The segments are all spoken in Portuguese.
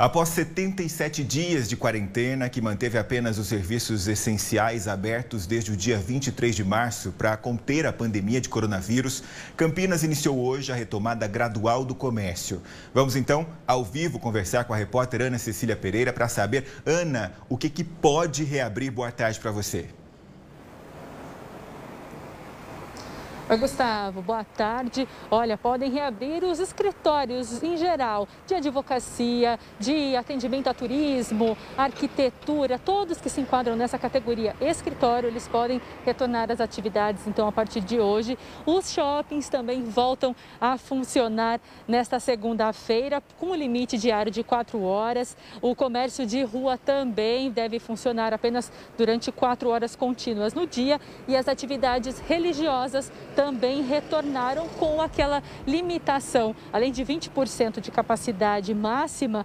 Após 77 dias de quarentena, que manteve apenas os serviços essenciais abertos desde o dia 23 de março para conter a pandemia de coronavírus, Campinas iniciou hoje a retomada gradual do comércio. Vamos então, ao vivo, conversar com a repórter Ana Cecília Pereira para saber, Ana, o que pode reabrir? Boa tarde para você. Oi, Gustavo, boa tarde. Olha, podem reabrir os escritórios em geral, de advocacia, de atendimento a turismo, arquitetura, todos que se enquadram nessa categoria escritório, eles podem retornar às atividades. Então, a partir de hoje, os shoppings também voltam a funcionar nesta segunda-feira, com o limite diário de 4 horas. O comércio de rua também deve funcionar apenas durante 4 horas contínuas no dia e as atividades religiosas também retornaram com aquela limitação. Além de 20% de capacidade máxima,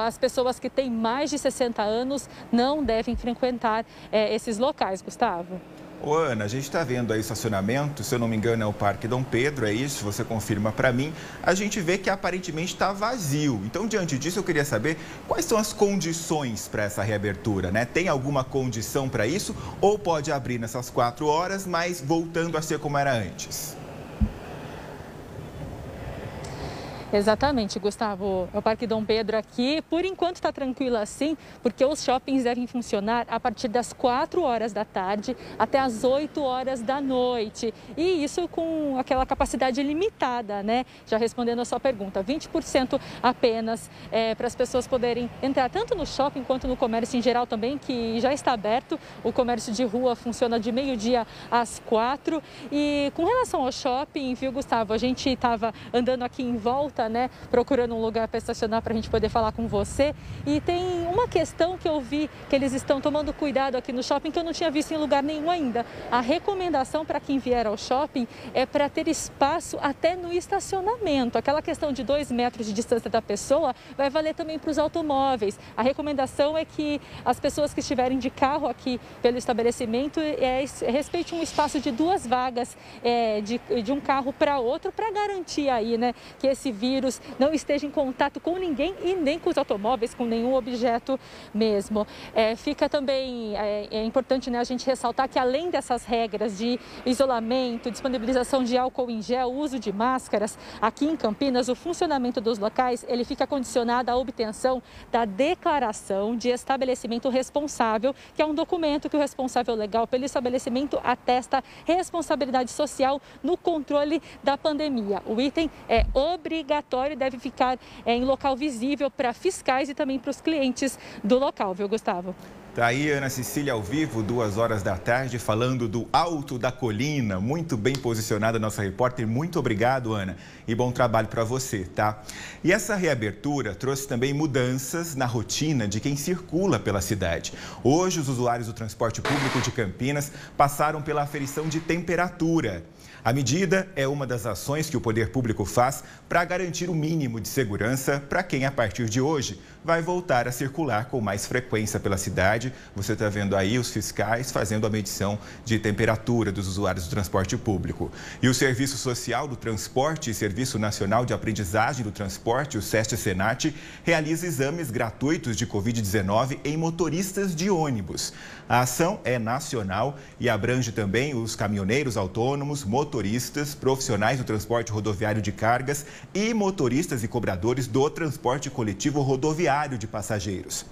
as pessoas que têm mais de 60 anos não devem frequentar esses locais, Gustavo. Ô, Ana, a gente está vendo aí o estacionamento, se eu não me engano é o Parque Dom Pedro, é isso? Você confirma para mim. A gente vê que aparentemente está vazio. Então, diante disso, eu queria saber quais são as condições para essa reabertura, né? Tem alguma condição para isso ou pode abrir nessas 4 horas, mas voltando a ser como era antes? Exatamente, Gustavo. É o Parque Dom Pedro aqui. Por enquanto está tranquilo assim, porque os shoppings devem funcionar a partir das 4 horas da tarde até as 8 horas da noite. E isso com aquela capacidade limitada, né? Já respondendo a sua pergunta, 20% apenas para as pessoas poderem entrar tanto no shopping quanto no comércio em geral também, que já está aberto. O comércio de rua funciona de meio-dia às 4. E com relação ao shopping, viu, Gustavo? A gente estava andando aqui em volta, né, procurando um lugar para estacionar para a gente poder falar com você. E tem uma questão que eu vi que eles estão tomando cuidado aqui no shopping que eu não tinha visto em lugar nenhum ainda. A recomendação para quem vier ao shopping é para ter espaço até no estacionamento. Aquela questão de 2 metros de distância da pessoa vai valer também para os automóveis. A recomendação é que as pessoas que estiverem de carro aqui pelo estabelecimento respeitem um espaço de 2 vagas de um carro para outro, para garantir aí, né, que esse vírus não esteja em contato com ninguém e nem com os automóveis, com nenhum objeto mesmo. Fica também importante, né, a gente ressaltar que além dessas regras de isolamento, disponibilização de álcool em gel, uso de máscaras, aqui em Campinas o funcionamento dos locais ele fica condicionado à obtenção da declaração de estabelecimento responsável, que é um documento que o responsável legal pelo estabelecimento atesta responsabilidade social no controle da pandemia. O item é obrigatório e deve ficar em local visível para fiscais e também para os clientes do local, viu, Gustavo? Tá aí Ana Cecília ao vivo, 2 horas da tarde, falando do Alto da Colina. Muito bem posicionada a nossa repórter. Muito obrigado, Ana. E bom trabalho para você, tá? E essa reabertura trouxe também mudanças na rotina de quem circula pela cidade. Hoje, os usuários do transporte público de Campinas passaram pela aferição de temperatura. A medida é uma das ações que o poder público faz para garantir o mínimo de segurança para quem, a partir de hoje, vai voltar a circular com mais frequência pela cidade. Você está vendo aí os fiscais fazendo a medição de temperatura dos usuários do transporte público. E o Serviço Social do Transporte e Serviço Nacional de Aprendizagem do Transporte, o SEST-Senat, realiza exames gratuitos de Covid-19 em motoristas de ônibus. A ação é nacional e abrange também os caminhoneiros autônomos, motoristas, profissionais do transporte rodoviário de cargas e motoristas e cobradores do transporte coletivo rodoviário de passageiros.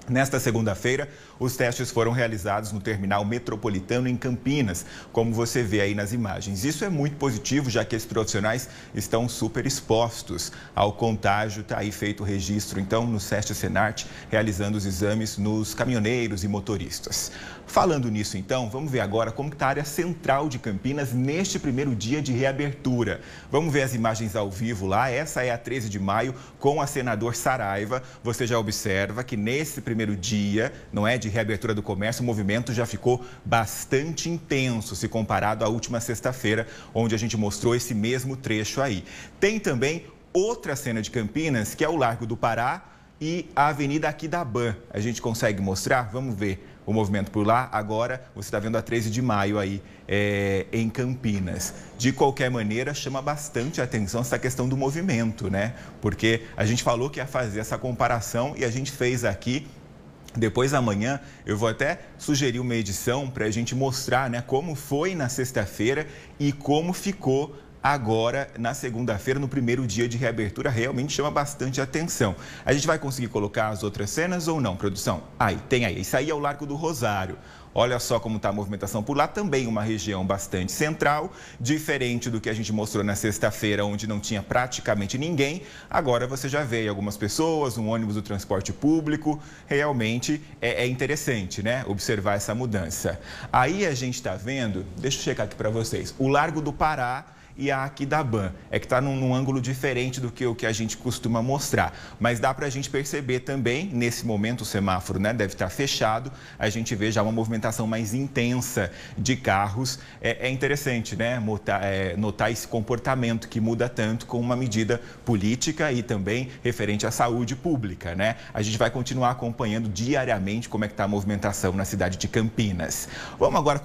Nesta segunda-feira, os testes foram realizados no terminal metropolitano em Campinas, como você vê aí nas imagens. Isso é muito positivo, já que esses profissionais estão super expostos ao contágio. Está aí feito o registro, então, no SEST-Senat, realizando os exames nos caminhoneiros e motoristas. Falando nisso, então, vamos ver agora como está a área central de Campinas neste primeiro dia de reabertura. Vamos ver as imagens ao vivo lá. Essa é a 13 de maio com a senador Saraiva. Você já observa que nesse primeiro dia, não é, de reabertura do comércio, o movimento já ficou bastante intenso se comparado à última sexta-feira, onde a gente mostrou esse mesmo trecho aí. Tem também outra cena de Campinas, que é o Largo do Pará e a Avenida Aquidabã. A gente consegue mostrar? Vamos ver. o movimento por lá. Agora você está vendo a 13 de maio aí em Campinas. De qualquer maneira, chama bastante a atenção essa questão do movimento, né? Porque a gente falou que ia fazer essa comparação e a gente fez aqui. Depois, amanhã, eu vou até sugerir uma edição para a gente mostrar, né, como foi na sexta-feira e como ficou agora na segunda-feira, no primeiro dia de reabertura. Realmente chama bastante atenção. A gente vai conseguir colocar as outras cenas ou não, produção? Aí, tem aí. Isso aí é o Largo do Rosário. Olha só como está a movimentação por lá, também uma região bastante central, diferente do que a gente mostrou na sexta-feira, onde não tinha praticamente ninguém. Agora você já vê algumas pessoas, um ônibus do transporte público. Realmente é interessante, né, observar essa mudança. Aí a gente está vendo, deixa eu checar aqui para vocês, o Largo do Pará e a Aquidauã. É que está num ângulo diferente do que o que a gente costuma mostrar. Mas dá para a gente perceber também, nesse momento o semáforo, né, deve estar fechado, a gente vê já uma movimentação mais intensa de carros. É interessante, né, notar esse comportamento que muda tanto com uma medida política e também referente à saúde pública, né? A gente vai continuar acompanhando diariamente como é que está a movimentação na cidade de Campinas. Vamos agora